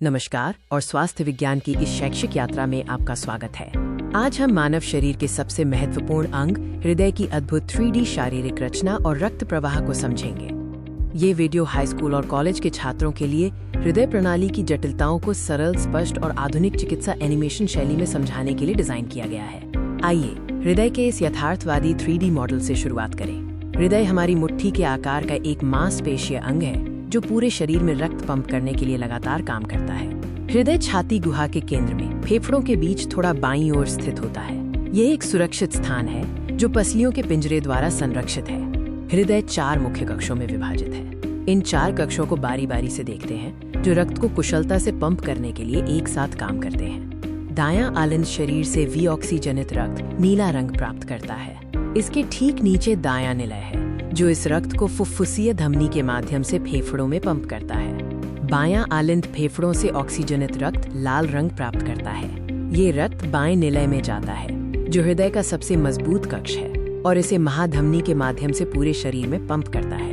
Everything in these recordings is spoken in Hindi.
नमस्कार और स्वास्थ्य विज्ञान की इस शैक्षिक यात्रा में आपका स्वागत है। आज हम मानव शरीर के सबसे महत्वपूर्ण अंग हृदय की अद्भुत 3D शारीरिक रचना और रक्त प्रवाह को समझेंगे। ये वीडियो हाई स्कूल और कॉलेज के छात्रों के लिए हृदय प्रणाली की जटिलताओं को सरल, स्पष्ट और आधुनिक चिकित्सा एनिमेशन शैली में समझाने के लिए डिजाइन किया गया है। आइए हृदय के इस यथार्थवादी 3D मॉडल से शुरुआत करें। हृदय हमारी मुट्ठी के आकार का एक मांसपेशीय अंग है जो पूरे शरीर में रक्त पंप करने के लिए लगातार काम करता है। हृदय छाती गुहा के केंद्र में फेफड़ों के बीच थोड़ा बाईं ओर स्थित होता है। यह एक सुरक्षित स्थान है जो पसलियों के पिंजरे द्वारा संरक्षित है। हृदय 4 मुख्य कक्षों में विभाजित है। इन 4 कक्षों को बारी बारी से देखते हैं जो रक्त को कुशलता से पंप करने के लिए एक साथ काम करते हैं। दायां आलिंद शरीर से विऑक्सीजनित रक्त नीला रंग प्राप्त करता है। इसके ठीक नीचे दायां निलय है जो इस रक्त को फुफ्फुसीय धमनी के माध्यम से फेफड़ों में पंप करता है। बायां आलिंद फेफड़ों से ऑक्सीजनित रक्त लाल रंग प्राप्त करता है। ये रक्त बाएं निलय में जाता है जो हृदय का सबसे मजबूत कक्ष है और इसे महाधमनी के माध्यम से पूरे शरीर में पंप करता है।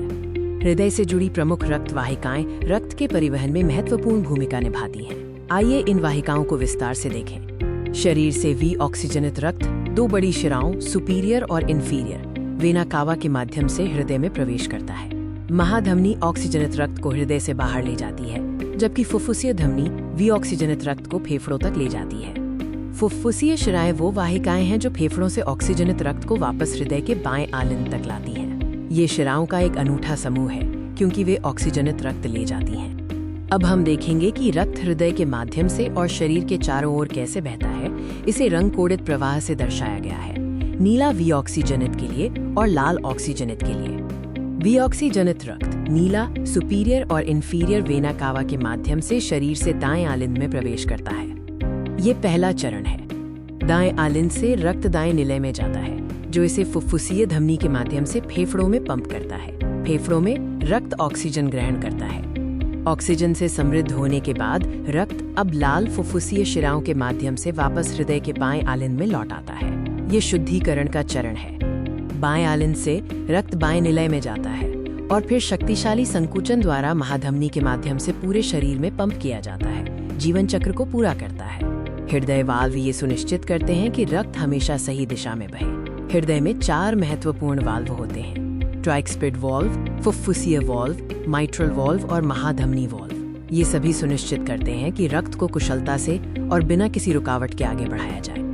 हृदय से जुड़ी प्रमुख रक्त वाहिकाएं रक्त के परिवहन में महत्वपूर्ण भूमिका निभाती हैं। आइए इन वाहिकाओं को विस्तार से देखें। शरीर से विऑक्सीजनित रक्त 2 बड़ी शिराओं सुपीरियर और इन्फीरियर वेना कावा के माध्यम से हृदय में प्रवेश करता है। महाधमनी ऑक्सीजनित रक्त को हृदय से बाहर ले जाती है, जबकि फुफ्फुसीय धमनी विऑक्सीजनित रक्त को फेफड़ों तक ले जाती है। फुफ्फुसीय शिराएं वो वाहिकाएं हैं जो फेफड़ों से ऑक्सीजनित रक्त को वापस हृदय के बाएं आलिंद तक लाती हैं। ये शिराओं का एक अनूठा समूह है क्योंकि वे ऑक्सीजनित रक्त ले जाती हैं। अब हम देखेंगे कि रक्त हृदय के माध्यम से और शरीर के चारों ओर कैसे बहता है। इसे रंग कोडित प्रवाह से दर्शाया गया है। नीला विऑक्सीजनित के लिए और लाल ऑक्सीजनित के लिए। विऑक्सीजनित रक्त नीला सुपीरियर और इन्फीरियर वेना कावा के माध्यम से शरीर से दाएं आलिंद में प्रवेश करता है। ये पहला चरण है। दाएं आलिंद से रक्त दाएं निलय में जाता है जो इसे फुफ्फुसीय धमनी के माध्यम से फेफड़ों में पंप करता है। फेफड़ों में रक्त ऑक्सीजन ग्रहण करता है। ऑक्सीजन से समृद्ध होने के बाद रक्त अब लाल फुफ्फुसीय शिराओं के माध्यम से वापस हृदय के बाएं आलिंद में लौट आता है। ये शुद्धिकरण का चरण है। बाएं आलिंद से रक्त बाएं निलय में जाता है और फिर शक्तिशाली संकुचन द्वारा महाधमनी के माध्यम से पूरे शरीर में पंप किया जाता है। जीवन चक्र को पूरा करता है। हृदय वाल्व ये सुनिश्चित करते हैं कि रक्त हमेशा सही दिशा में बहे। हृदय में 4 महत्वपूर्ण वाल्व होते हैं: ट्राइक्स्पिड वाल्व, फुफ्फुसीय वाल्व, माइट्रल वाल्व और महाधमनी वाल्व। ये सभी सुनिश्चित करते हैं कि रक्त को कुशलता से और बिना किसी रुकावट के आगे बढ़ाया जाए।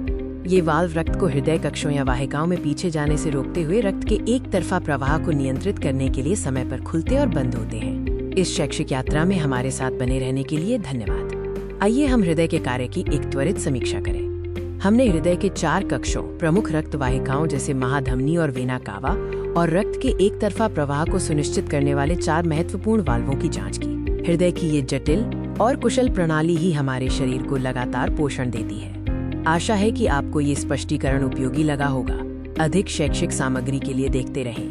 ये वाल्व रक्त को हृदय कक्षों या वाहिकाओं में पीछे जाने से रोकते हुए रक्त के एक तरफा प्रवाह को नियंत्रित करने के लिए समय पर खुलते और बंद होते हैं। इस शैक्षिक यात्रा में हमारे साथ बने रहने के लिए धन्यवाद। आइए हम हृदय के कार्य की एक त्वरित समीक्षा करें। हमने हृदय के 4 कक्षों, प्रमुख रक्त वाहिकाओं जैसे महाधमनी और वेना कावा और रक्त के एक तरफा प्रवाह को सुनिश्चित करने वाले 4 महत्वपूर्ण वाल्वों की जाँच की। हृदय की ये जटिल और कुशल प्रणाली ही हमारे शरीर को लगातार पोषण देती है। आशा है कि आपको ये स्पष्टीकरण उपयोगी लगा होगा। अधिक शैक्षिक सामग्री के लिए देखते रहें